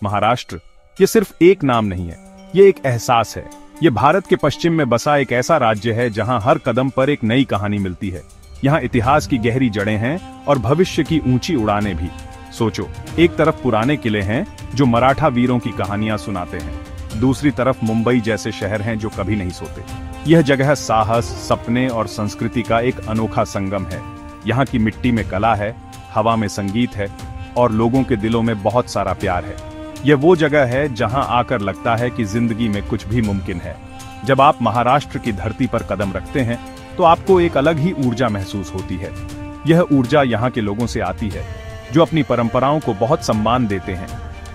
महाराष्ट्र ये सिर्फ एक नाम नहीं है, ये एक एहसास है। ये भारत के पश्चिम में बसा एक ऐसा राज्य है जहां हर कदम पर एक नई कहानी मिलती है। यहाँ इतिहास की गहरी जड़ें हैं और भविष्य की ऊंची उड़ानें भी। सोचो, एक तरफ पुराने किले हैं जो मराठा वीरों की कहानियां सुनाते हैं, दूसरी तरफ मुंबई जैसे शहर हैं जो कभी नहीं सोते। यह जगह साहस, सपने और संस्कृति का एक अनोखा संगम है। यहाँ की मिट्टी में कला है, हवा में संगीत है और लोगों के दिलों में बहुत सारा प्यार है। यह वो जगह है जहां आकर लगता है कि जिंदगी में कुछ भी मुमकिन है। जब आप महाराष्ट्र की धरती पर कदम रखते हैं तो आपको एक अलग ही ऊर्जा महसूस होती है। यह ऊर्जा यहाँ के लोगों से आती है जो अपनी परंपराओं को बहुत सम्मान देते हैं,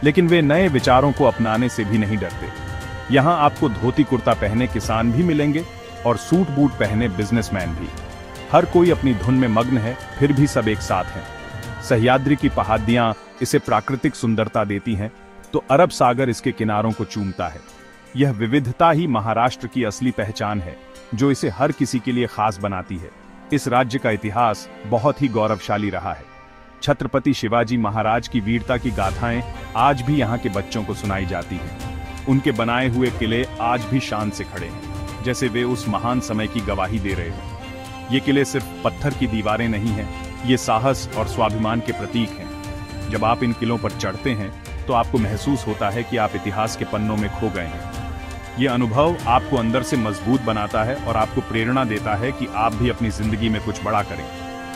लेकिन वे नए विचारों को अपनाने से भी नहीं डरते। यहाँ आपको धोती कुर्ता पहने किसान भी मिलेंगे और सूट बूट पहने बिजनेसमैन भी। हर कोई अपनी धुन में मग्न है, फिर भी सब एक साथ हैं। सह्याद्री की पहाड़ियां इसे प्राकृतिक सुंदरता देती हैं, तो अरब सागर इसके किनारों को चूमता है। यह विविधता ही महाराष्ट्र की असली पहचान है, जो इसे हर किसी के लिए खास बनाती है। इस राज्य का इतिहास बहुत ही गौरवशाली रहा है। छत्रपति शिवाजी महाराज की वीरता की गाथाएं आज भी यहाँ के बच्चों को सुनाई जाती हैं। उनके बनाए हुए किले आज भी शान से खड़े हैं, जैसे वे उस महान समय की गवाही दे रहे हैं। ये किले सिर्फ पत्थर की दीवारें नहीं हैं, ये साहस और स्वाभिमान के प्रतीक हैं। जब आप इन किलों पर चढ़ते हैं तो आपको महसूस होता है कि आप इतिहास के पन्नों में खो गए हैं। ये अनुभव आपको अंदर से मजबूत बनाता है और आपको प्रेरणा देता है कि आप भी अपनी जिंदगी में कुछ बड़ा करें।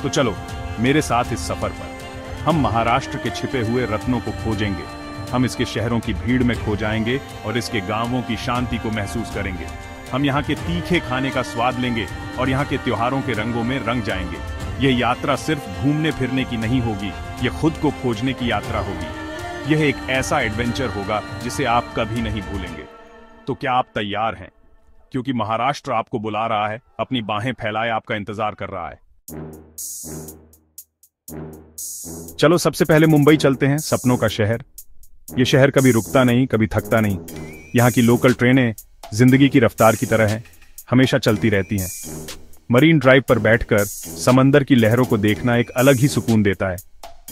तो चलो मेरे साथ इस सफर पर। हम महाराष्ट्र के छिपे हुए रत्नों को खोजेंगे। हम इसके शहरों की भीड़ में खो जाएंगे और इसके गांवों की शांति को महसूस करेंगे। हम यहाँ के तीखे खाने का स्वाद लेंगे और यहाँ के त्योहारों के रंगों में रंग जाएंगे। यह यात्रा सिर्फ घूमने फिरने की नहीं होगी, यह खुद को खोजने की यात्रा होगी। यह एक ऐसा एडवेंचर होगा जिसे आप कभी नहीं भूलेंगे। तो क्या आप तैयार हैं? क्योंकि महाराष्ट्र आपको बुला रहा है, अपनी बाहें फैलाए आपका इंतजार कर रहा है। चलो सबसे पहले मुंबई चलते हैं, सपनों का शहर। यह शहर कभी रुकता नहीं, कभी थकता नहीं। यहाँ की लोकल ट्रेनें जिंदगी की रफ्तार की तरह हैं, हमेशा चलती रहती हैं। मरीन ड्राइव पर बैठकर समंदर की लहरों को देखना एक अलग ही सुकून देता है।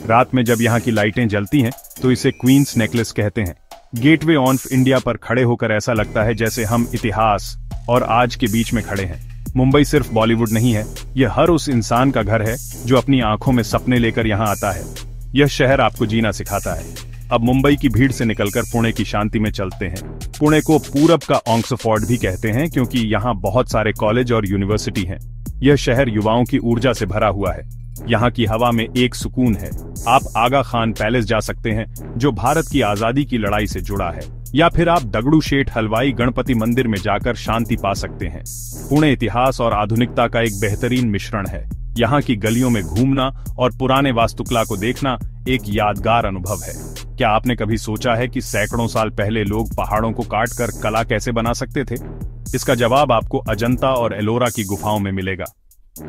रात में जब यहाँ की लाइटें जलती हैं तो इसे क्वींस नेकलेस कहते हैं। गेटवे ऑफ इंडिया पर खड़े होकर ऐसा लगता है जैसे हम इतिहास और आज के बीच में खड़े हैं। मुंबई सिर्फ बॉलीवुड नहीं है, यह हर उस इंसान का घर है जो अपनी आंखों में सपने लेकर यहाँ आता है। यह शहर आपको जीना सिखाता है। अब मुंबई की भीड़ से निकलकर पुणे की शांति में चलते हैं। पुणे को पूरब का ऑक्सफोर्ड भी कहते हैं क्योंकि यहाँ बहुत सारे कॉलेज और यूनिवर्सिटी हैं। यह शहर युवाओं की ऊर्जा से भरा हुआ है। यहाँ की हवा में एक सुकून है। आप आगा खान पैलेस जा सकते हैं जो भारत की आजादी की लड़ाई से जुड़ा है, या फिर आप दगड़ू शेठ हलवाई गणपति मंदिर में जाकर शांति पा सकते हैं। पुणे इतिहास और आधुनिकता का एक बेहतरीन मिश्रण है। यहाँ की गलियों में घूमना और पुराने वास्तुकला को देखना एक यादगार अनुभव है। क्या आपने कभी सोचा है कि सैकड़ों साल पहले लोग पहाड़ों को काटकर कला कैसे बना सकते थे? इसका जवाब आपको अजंता और एलोरा की गुफाओं में मिलेगा।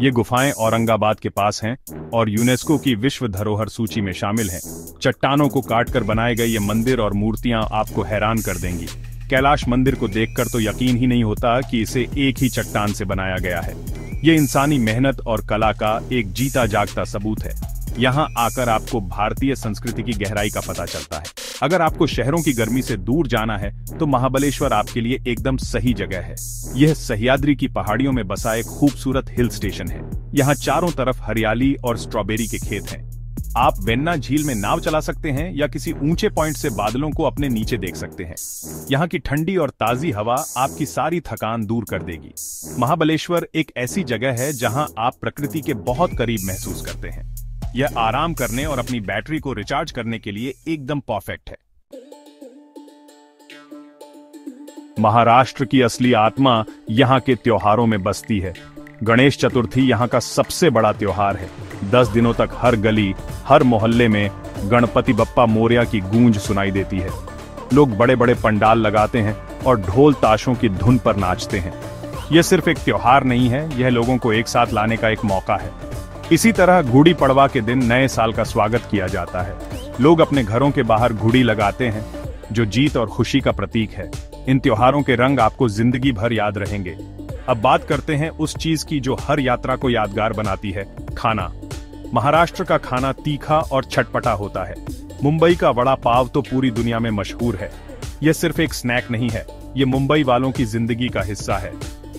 ये गुफाएं औरंगाबाद के पास हैं और यूनेस्को की विश्व धरोहर सूची में शामिल हैं। चट्टानों को काटकर बनाए गए ये मंदिर और मूर्तियां आपको हैरान कर देंगी। कैलाश मंदिर को देखकर तो यकीन ही नहीं होता कि इसे एक ही चट्टान से बनाया गया है। ये इंसानी मेहनत और कला का एक जीता जागता सबूत है। यहाँ आकर आपको भारतीय संस्कृति की गहराई का पता चलता है। अगर आपको शहरों की गर्मी से दूर जाना है तो महाबलेश्वर आपके लिए एकदम सही जगह है। यह सह्याद्री की पहाड़ियों में बसा एक खूबसूरत हिल स्टेशन है। यहाँ चारों तरफ हरियाली और स्ट्रॉबेरी के खेत हैं। आप वेन्ना झील में नाव चला सकते हैं या किसी ऊंचे पॉइंट से बादलों को अपने नीचे देख सकते हैं। यहाँ की ठंडी और ताजी हवा आपकी सारी थकान दूर कर देगी। महाबलेश्वर एक ऐसी जगह है जहाँ आप प्रकृति के बहुत करीब महसूस करते हैं। यह आराम करने और अपनी बैटरी को रिचार्ज करने के लिए एकदम परफेक्ट है। महाराष्ट्र की असली आत्मा यहाँ के त्योहारों में बसती है। गणेश चतुर्थी यहाँ का सबसे बड़ा त्योहार है। 10 दिनों तक हर गली, हर मोहल्ले में गणपति बप्पा मोरया की गूंज सुनाई देती है। लोग बड़े बड़े पंडाल लगाते हैं और ढोल ताशों की धुन पर नाचते हैं। यह सिर्फ एक त्योहार नहीं है, यह लोगों को एक साथ लाने का एक मौका है। इसी तरह गुड़ी पड़वा के दिन नए साल का स्वागत किया जाता है। लोग अपने घरों के बाहर गुड़ी लगाते हैं जो जीत और खुशी का प्रतीक है। इन त्योहारों के रंग आपको जिंदगी भर याद रहेंगे। अब बात करते हैं उस चीज की जो हर यात्रा को यादगार बनाती है, खाना। महाराष्ट्र का खाना तीखा और चटपटा होता है। मुंबई का वड़ा पाव तो पूरी दुनिया में मशहूर है। यह सिर्फ एक स्नैक नहीं है, ये मुंबई वालों की जिंदगी का हिस्सा है।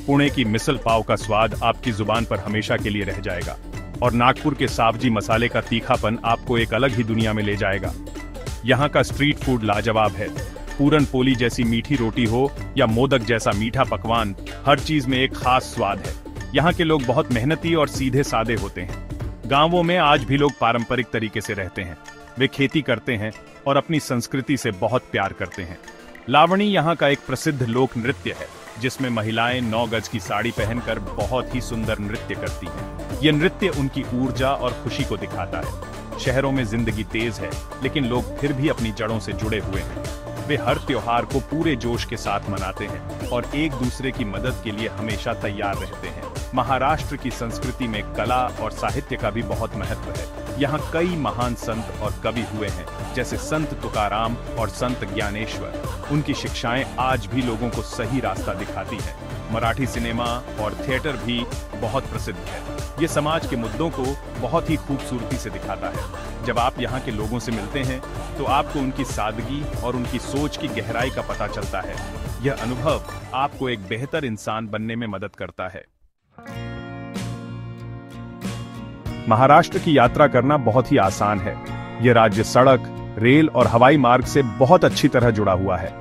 पुणे की मिसल पाव का स्वाद आपकी जुबान पर हमेशा के लिए रह जाएगा और नागपुर के सावजी मसाले का तीखापन आपको एक अलग ही दुनिया में ले जाएगा। यहाँ का स्ट्रीट फूड लाजवाब है। पूरन पोली जैसी मीठी रोटी हो या मोदक जैसा मीठा पकवान, हर चीज में एक खास स्वाद है। यहाँ के लोग बहुत मेहनती और सीधे सादे होते हैं। गांवों में आज भी लोग पारंपरिक तरीके से रहते हैं। वे खेती करते हैं और अपनी संस्कृति से बहुत प्यार करते हैं। लावणी यहाँ का एक प्रसिद्ध लोक नृत्य है, जिसमें महिलाएं 9 गज की साड़ी पहनकर बहुत ही सुंदर नृत्य करती हैं। यह नृत्य उनकी ऊर्जा और खुशी को दिखाता है। शहरों में जिंदगी तेज है, लेकिन लोग फिर भी अपनी जड़ों से जुड़े हुए हैं। वे हर त्योहार को पूरे जोश के साथ मनाते हैं और एक दूसरे की मदद के लिए हमेशा तैयार रहते हैं। महाराष्ट्र की संस्कृति में कला और साहित्य का भी बहुत महत्व है। यहाँ कई महान संत और कवि हुए हैं, जैसे संत तुकाराम और संत ज्ञानेश्वर। उनकी शिक्षाएं आज भी लोगों को सही रास्ता दिखाती हैं। मराठी सिनेमा और थिएटर भी बहुत प्रसिद्ध है। ये समाज के मुद्दों को बहुत ही खूबसूरती से दिखाता है। जब आप यहाँ के लोगों से मिलते हैं तो आपको उनकी सादगी और उनकी सोच की गहराई का पता चलता है। यह अनुभव आपको एक बेहतर इंसान बनने में मदद करता है। महाराष्ट्र की यात्रा करना बहुत ही आसान है। यह राज्य सड़क, रेल और हवाई मार्ग से बहुत अच्छी तरह जुड़ा हुआ है।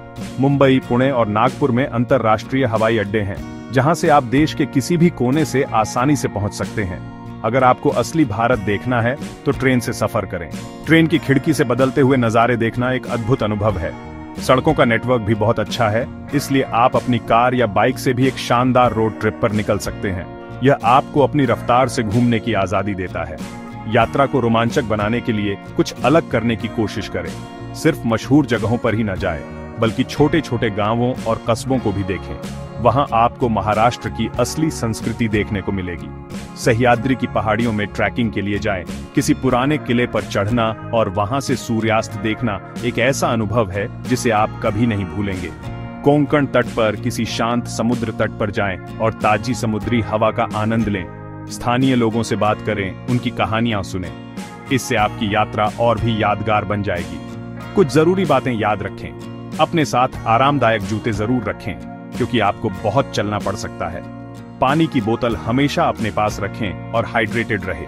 मुंबई, पुणे और नागपुर में अंतर्राष्ट्रीय हवाई अड्डे हैं, जहां से आप देश के किसी भी कोने से आसानी से पहुंच सकते हैं। अगर आपको असली भारत देखना है तो ट्रेन से सफर करें। ट्रेन की खिड़की से बदलते हुए नजारे देखना एक अद्भुत अनुभव है। सड़कों का नेटवर्क भी बहुत अच्छा है, इसलिए आप अपनी कार या बाइक से भी एक शानदार रोड ट्रिप पर निकल सकते हैं। यह आपको अपनी रफ्तार से घूमने की आजादी देता है। यात्रा को रोमांचक बनाने के लिए कुछ अलग करने की कोशिश करें। सिर्फ मशहूर जगहों पर ही न जाएं, बल्कि छोटे छोटे गांवों और कस्बों को भी देखें। वहां आपको महाराष्ट्र की असली संस्कृति देखने को मिलेगी। सह्याद्री की पहाड़ियों में ट्रैकिंग के लिए जाएं। किसी पुराने किले पर चढ़ना और वहां से सूर्यास्त देखना एक ऐसा अनुभव है जिसे आप कभी नहीं भूलेंगे। कोंकण तट पर किसी शांत समुद्र तट पर जाएं और ताजी समुद्री हवा का आनंद लें। स्थानीय लोगों से बात करें, उनकी कहानियां सुनें। इससे आपकी यात्रा और भी यादगार बन जाएगी। कुछ जरूरी बातें याद रखें। अपने साथ आरामदायक जूते जरूर रखें, क्योंकि आपको बहुत चलना पड़ सकता है। पानी की बोतल हमेशा अपने पास रखें और हाइड्रेटेड रहें।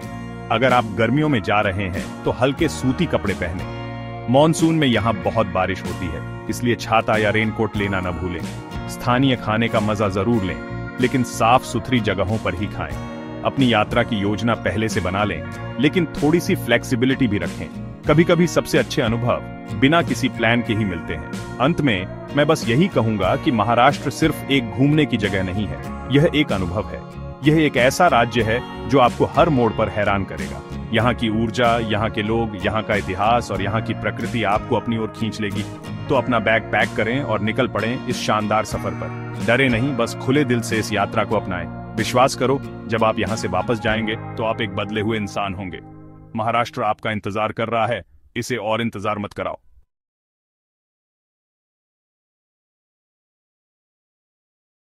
अगर आप गर्मियों में जा रहे हैं तो हल्के सूती कपड़े पहनें। मॉनसून में यहाँ बहुत बारिश होती है, इसलिए छाता या रेनकोट लेना न भूलें। स्थानीय खाने का मजा जरूर लें, लेकिन साफ सुथरी जगहों पर ही खाएं। अपनी यात्रा की योजना पहले से बना लें, लेकिन थोड़ी सी फ्लेक्सिबिलिटी भी रखें। कभी कभी सबसे अच्छे अनुभव बिना किसी प्लान के ही मिलते हैं। अंत में मैं बस यही कहूंगा कि महाराष्ट्र सिर्फ एक घूमने की जगह नहीं है, यह एक अनुभव है। यह एक ऐसा राज्य है जो आपको हर मोड़ पर हैरान करेगा। यहाँ की ऊर्जा, यहाँ के लोग, यहाँ का इतिहास और यहाँ की प्रकृति आपको अपनी ओर खींच लेगी। तो अपना बैग पैक करें और निकल पड़ें इस शानदार सफर पर। डरे नहीं, बस खुले दिल से इस यात्रा को अपनाएं। विश्वास करो, जब आप यहाँ से वापस जाएंगे तो आप एक बदले हुए इंसान होंगे। महाराष्ट्र आपका इंतजार कर रहा है, इसे और इंतजार मत कराओ।